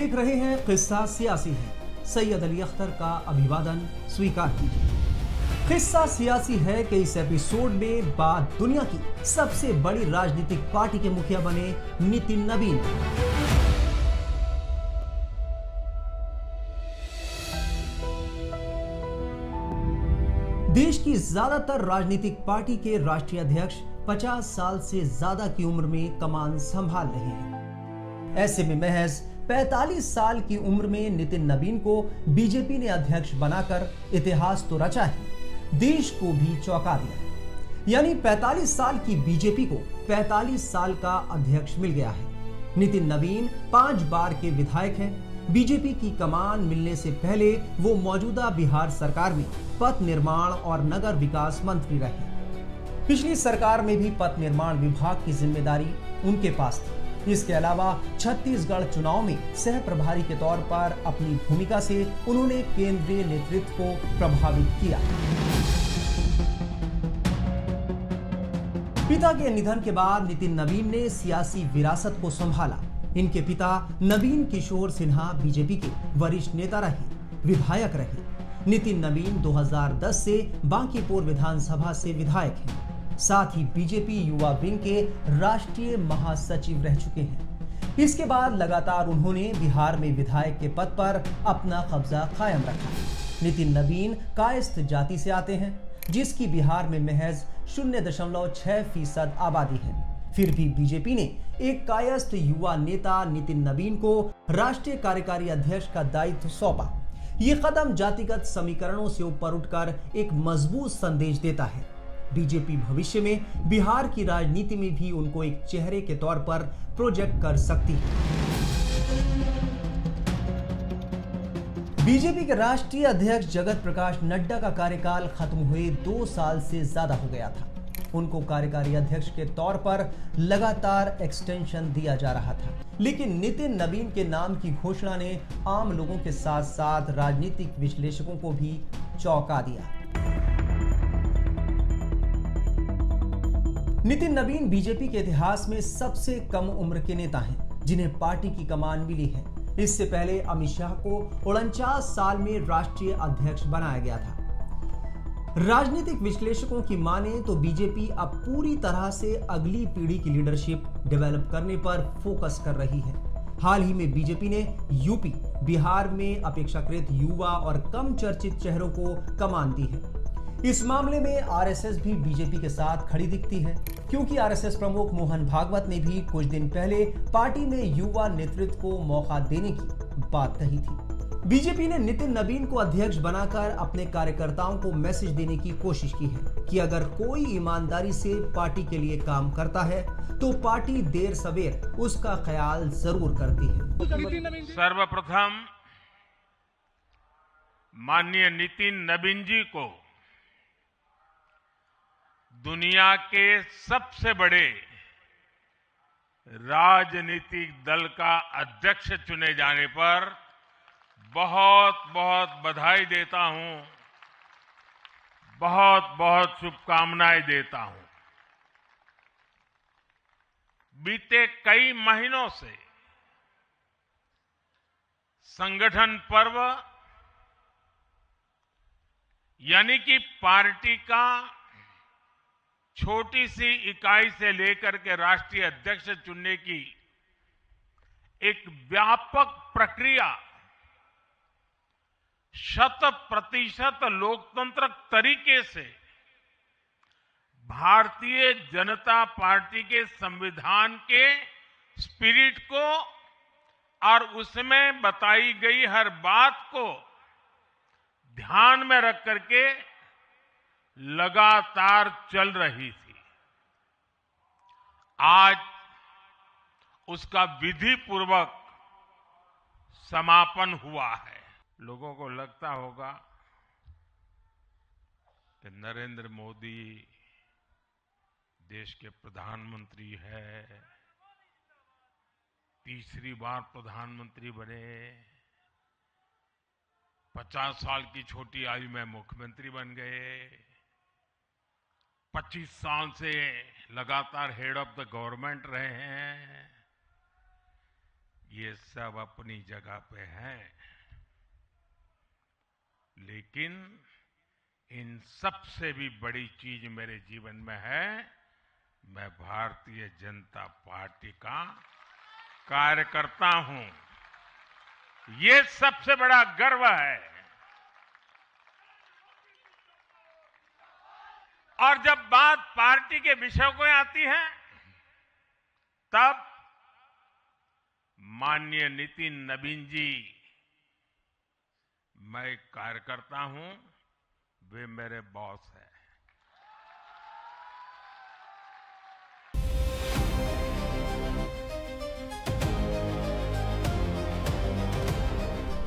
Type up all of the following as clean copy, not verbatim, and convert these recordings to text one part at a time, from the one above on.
देख रहे हैं किस्सा सियासी है। सैयद अली अख्तर का अभिवादन स्वीकार कीजिए। किस्सा सियासी है कि इस एपिसोड में बात दुनिया की सबसे बड़ी राजनीतिक पार्टी के मुखिया बने नितिन नबीन। देश की ज्यादातर राजनीतिक पार्टी के राष्ट्रीय अध्यक्ष 50 साल से ज्यादा की उम्र में कमान संभाल रहे हैं। ऐसे में महज 45 साल की उम्र में नितिन नबीन को बीजेपी ने अध्यक्ष बनाकर इतिहास तो रचा है, देश को भी चौंका दिया। यानी 45 साल की बीजेपी को 45 साल का अध्यक्ष मिल गया है। नितिन नबीन 5 बार के विधायक हैं। बीजेपी की कमान मिलने से पहले वो मौजूदा बिहार सरकार में पथ निर्माण और नगर विकास मंत्री रहे। पिछली सरकार में भी पथ निर्माण विभाग की जिम्मेदारी उनके पास थी। इसके अलावा छत्तीसगढ़ चुनाव में सह प्रभारी के तौर पर अपनी भूमिका से उन्होंने केंद्रीय नेतृत्व को प्रभावित किया। पिता के निधन के बाद नितिन नबीन ने सियासी विरासत को संभाला। इनके पिता नवीन किशोर सिन्हा बीजेपी के वरिष्ठ नेता रहे, विधायक रहे। नितिन नबीन 2010 से बांकीपुर विधानसभा से विधायक हैं। साथ ही बीजेपी युवा विंग के राष्ट्रीय महासचिव रह चुके हैं। इसके बाद लगातार उन्होंने बिहार में विधायक के पद पर अपना कब्जा कायम रखा। नितिन नबीन कायस्थ जाति से आते हैं, जिसकी बिहार में महज 0.6% आबादी है। फिर भी बीजेपी ने एक कायस्थ युवा नेता नितिन नबीन को राष्ट्रीय कार्यकारी अध्यक्ष का दायित्व सौंपा। ये कदम जातिगत समीकरणों से ऊपर उठकर एक मजबूत संदेश देता है। बीजेपी भविष्य में बिहार की राजनीति में भी उनको एक चेहरे के तौर पर प्रोजेक्ट कर सकती है। बीजेपी के राष्ट्रीय अध्यक्ष जगत प्रकाश नड्डा का कार्यकाल खत्म हुए 2 साल से ज्यादा हो गया था। उनको कार्यकारी अध्यक्ष के तौर पर लगातार एक्सटेंशन दिया जा रहा था, लेकिन नितिन नबीन के नाम की घोषणा ने आम लोगों के साथ साथ राजनीतिक विश्लेषकों को भी चौंका दिया। नितिन नबीन बीजेपी के इतिहास में सबसे कम उम्र के नेता हैं, जिन्हें पार्टी की कमान मिली है। इससे पहले अमित शाह को 49 साल में राष्ट्रीय अध्यक्ष बनाया गया था। राजनीतिक विश्लेषकों की माने तो बीजेपी अब पूरी तरह से अगली पीढ़ी की लीडरशिप डेवलप करने पर फोकस कर रही है। हाल ही में बीजेपी ने यूपी, बिहार में अपेक्षाकृत युवा और कम चर्चित चेहरों को कमान दी है। इस मामले में आरएसएस भी बीजेपी के साथ खड़ी दिखती है, क्योंकि आरएसएस प्रमुख मोहन भागवत ने भी कुछ दिन पहले पार्टी में युवा नेतृत्व को मौका देने की बात कही थी। बीजेपी ने नितिन नबीन को अध्यक्ष बनाकर अपने कार्यकर्ताओं को मैसेज देने की कोशिश की है कि अगर कोई ईमानदारी से पार्टी के लिए काम करता है तो पार्टी देर सवेर उसका ख्याल जरूर करती है। सर्वप्रथम माननीय नितिन नबीन जी को दुनिया के सबसे बड़े राजनीतिक दल का अध्यक्ष चुने जाने पर बहुत बहुत बधाई देता हूं, बहुत बहुत शुभकामनाएं देता हूं। बीते कई महीनों से संगठन पर्व यानी कि पार्टी का छोटी सी इकाई से लेकर के राष्ट्रीय अध्यक्ष चुनने की एक व्यापक प्रक्रिया 100% लोकतंत्र तरीके से भारतीय जनता पार्टी के संविधान के स्पिरिट को और उसमें बताई गई हर बात को ध्यान में रख करके लगातार चल रही थी। आज उसका विधि पूर्वक समापन हुआ है। लोगों को लगता होगा कि नरेंद्र मोदी देश के प्रधानमंत्री है, तीसरी बार प्रधानमंत्री बने, 50 साल की छोटी आयु में मुख्यमंत्री बन गए, 25 साल से लगातार हेड ऑफ द गवर्नमेंट रहे हैं। ये सब अपनी जगह पे हैं, लेकिन इन सबसे भी बड़ी चीज मेरे जीवन में है, मैं भारतीय जनता पार्टी का कार्यकर्ता हूं। ये सबसे बड़ा गर्व है। और जब बात पार्टी के विषयों को आती है, तब माननीय नितिन नवीन जी, मैं एक कार्यकर्ता हूं, वे मेरे बॉस हैं।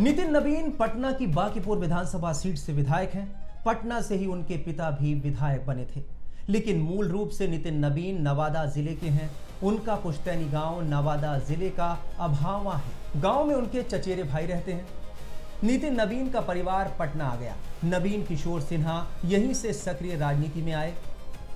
नितिन नवीन पटना की बांकीपुर विधानसभा सीट से विधायक हैं। पटना से ही उनके पिता भी विधायक बने थे, लेकिन मूल रूप से नितिन नवीन नवादा जिले के हैं। उनका पुश्तैनी गांव नवादा जिले का अभावा है। गांव में उनके चचेरे भाई रहते हैं। नितिन नवीन का परिवार पटना आ गया। नवीन किशोर सिन्हा यहीं से सक्रिय राजनीति में आए।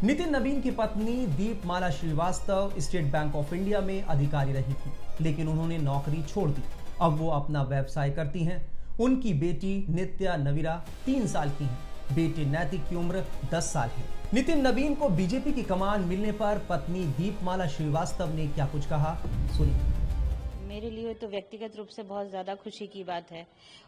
नितिन नवीन की पत्नी Deepmala Shrivastava State Bank of India में अधिकारी रही थी, लेकिन उन्होंने नौकरी छोड़ दी। अब वो अपना व्यवसाय करती हैं। उनकी बेटी नित्या नवीरा 3 साल की है। बेटे नैतिक की उम्र 10 साल है। नितिन नवीन को बीजेपी की कमान मिलने पर पत्नी दीपमाला श्रीवास्तव ने क्या कुछ कहा, सुनिए। मेरे लिए तो व्यक्तिगत रूप से बहुत ज़्यादा खुशी की बात है,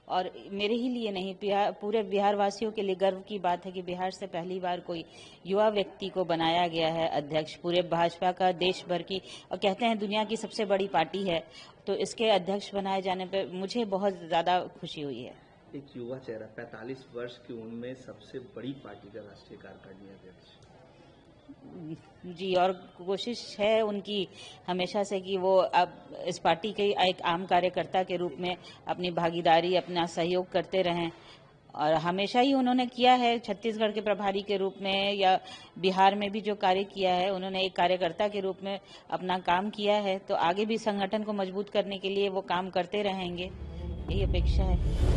और मेरे ही लिए नहीं, पूरे बिहार वासियों के लिए गर्व की बात है कि बिहार से पहली बार कोई युवा व्यक्ति को बनाया गया है अध्यक्ष। पूरे भाजपा का देश भर की, और कहते हैं दुनिया की सबसे बड़ी पार्टी है, तो इसके अध्यक्ष बनाए जाने पर मुझे बहुत ज़्यादा खुशी हुई है। एक युवा चेहरा, 45 वर्ष की उम्र में सबसे बड़ी पार्टी का राष्ट्रीय कार्यकारिणी अध्यक्ष। जी, और कोशिश है उनकी हमेशा से कि वो अब इस पार्टी के एक आम कार्यकर्ता के रूप में अपनी भागीदारी, अपना सहयोग करते रहें, और हमेशा ही उन्होंने किया है। छत्तीसगढ़ के प्रभारी के रूप में या बिहार में भी जो कार्य किया है, उन्होंने एक कार्यकर्ता के रूप में अपना काम किया है, तो आगे भी संगठन को मजबूत करने के लिए वो काम करते रहेंगे, यही अपेक्षा है।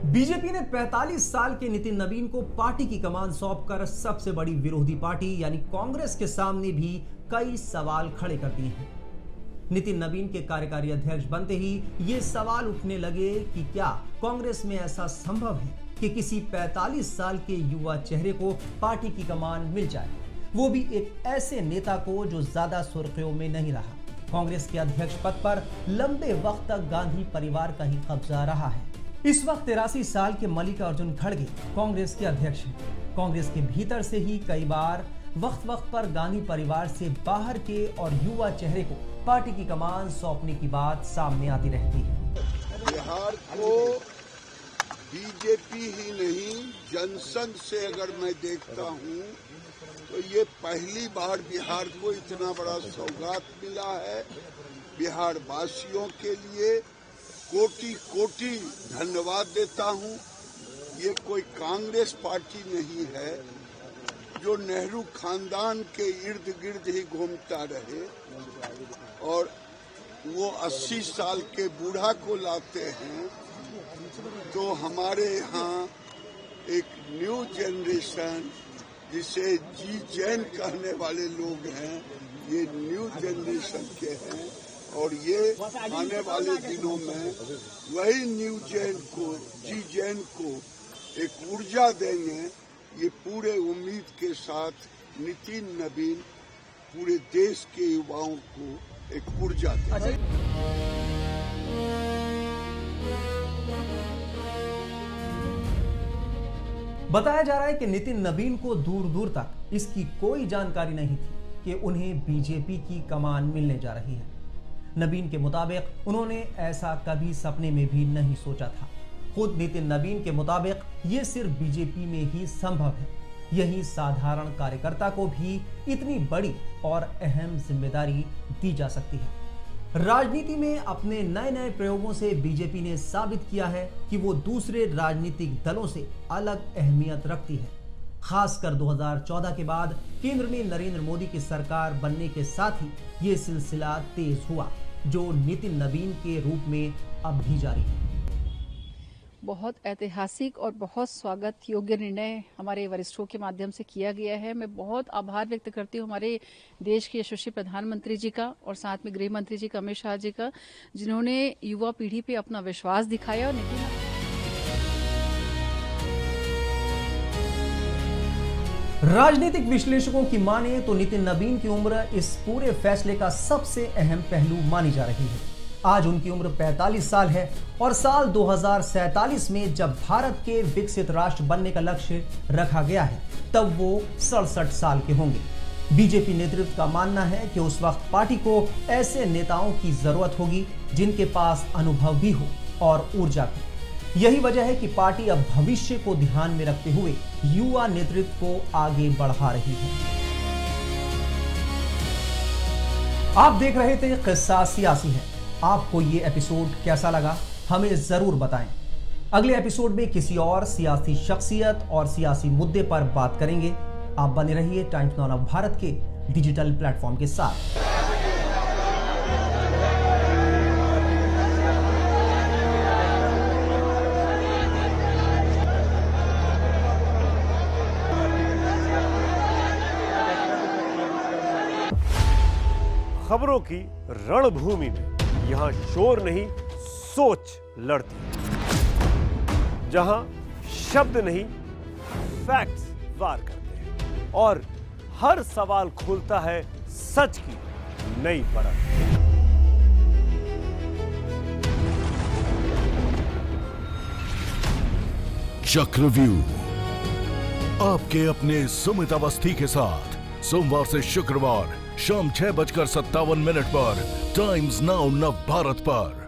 बीजेपी ने 45 साल के नितिन नवीन को पार्टी की कमान सौंपकर सबसे बड़ी विरोधी पार्टी यानी कांग्रेस के सामने भी कई सवाल खड़े कर दिए हैं। नितिन नवीन के कार्यकारी अध्यक्ष बनते ही ये सवाल उठने लगे कि क्या कांग्रेस में ऐसा संभव है कि किसी 45 साल के युवा चेहरे को पार्टी की कमान मिल जाए, वो भी एक ऐसे नेता को जो ज्यादा सुर्खियों में नहीं रहा। कांग्रेस के अध्यक्ष पद पर लंबे वक्त तक गांधी परिवार का ही कब्जा रहा है। इस वक्त 83 साल के मल्लिकार्जुन खड़गे कांग्रेस के अध्यक्ष हैं। कांग्रेस के भीतर से ही कई बार वक्त पर गांधी परिवार से बाहर के और युवा चेहरे को पार्टी की कमान सौंपने की बात सामने आती रहती है। बिहार को बीजेपी ही नहीं, जनसंघ से अगर मैं देखता हूं तो ये पहली बार बिहार को इतना बड़ा सौगात मिला है। बिहार वासियों के लिए कोटि कोटि धन्यवाद देता हूं। ये कोई कांग्रेस पार्टी नहीं है जो नेहरू खानदान के इर्द गिर्द ही घूमता रहे, और वो 80 साल के बूढ़ा को लाते हैं। तो हमारे यहाँ एक न्यू जनरेशन, जिसे जी जैन कहने वाले लोग हैं, ये न्यू जनरेशन के हैं, और ये आने वाले दिनों में वही न्यू जैन को, जी जैन को एक ऊर्जा देंगे। ये पूरे उम्मीद के साथ नितिन नवीन पूरे देश के युवाओं को एक ऊर्जा देंगे। बताया जा रहा है कि नितिन नवीन को दूर दूर तक इसकी कोई जानकारी नहीं थी कि उन्हें बीजेपी की कमान मिलने जा रही है। नवीन के मुताबिक उन्होंने ऐसा कभी सपने में भी नहीं सोचा था। खुद नितिन नवीन के मुताबिक ये सिर्फ बीजेपी में ही संभव है। यही साधारण कार्यकर्ता को भी इतनी बड़ी और अहम जिम्मेदारी दी जा सकती है। राजनीति में अपने नए नए प्रयोगों से बीजेपी ने साबित किया है कि वो दूसरे राजनीतिक दलों से अलग अहमियत रखती है। खासकर 2014 के बाद केंद्र में नरेंद्र मोदी की सरकार बनने के साथ ही ये सिलसिला तेज हुआ, जो नितिन नवीन के रूप में अब भी जारी है। बहुत ऐतिहासिक और बहुत स्वागत योग्य निर्णय हमारे वरिष्ठों के माध्यम से किया गया है। मैं बहुत आभार व्यक्त करती हूँ हमारे देश के यशस्वी प्रधानमंत्री जी का और साथ में गृह मंत्री जी का, अमित शाह जी का, जिन्होंने युवा पीढ़ी पे अपना विश्वास दिखाया। और राजनीतिक विश्लेषकों की माने तो नितिन नवीन की उम्र इस पूरे फैसले का सबसे अहम पहलू मानी जा रही है। आज उनकी उम्र 45 साल है और साल 2047 में जब भारत के विकसित राष्ट्र बनने का लक्ष्य रखा गया है तब वो 67 साल के होंगे। बीजेपी नेतृत्व का मानना है कि उस वक्त पार्टी को ऐसे नेताओं की जरूरत होगी जिनके पास अनुभव भी हो और ऊर्जा भी। यही वजह है कि पार्टी अब भविष्य को ध्यान में रखते हुए युवा नेतृत्व को आगे बढ़ा रही है। आप देख रहे थे किस्सा सियासी है। आपको ये एपिसोड कैसा लगा हमें जरूर बताएं। अगले एपिसोड में किसी और सियासी शख्सियत और सियासी मुद्दे पर बात करेंगे। आप बने रहिए टाइम्स नाउ भारत के डिजिटल प्लेटफॉर्म के साथ। खबरों की रणभूमि में यहां शोर नहीं सोच लड़ती, जहां शब्द नहीं फैक्ट्स वार करते हैं और हर सवाल खोलता है सच की नई परत। चक्रव्यूह आपके अपने सुमित अवस्थी के साथ सोमवार से शुक्रवार शाम 6:57 पर टाइम्स नाउ नव भारत पर।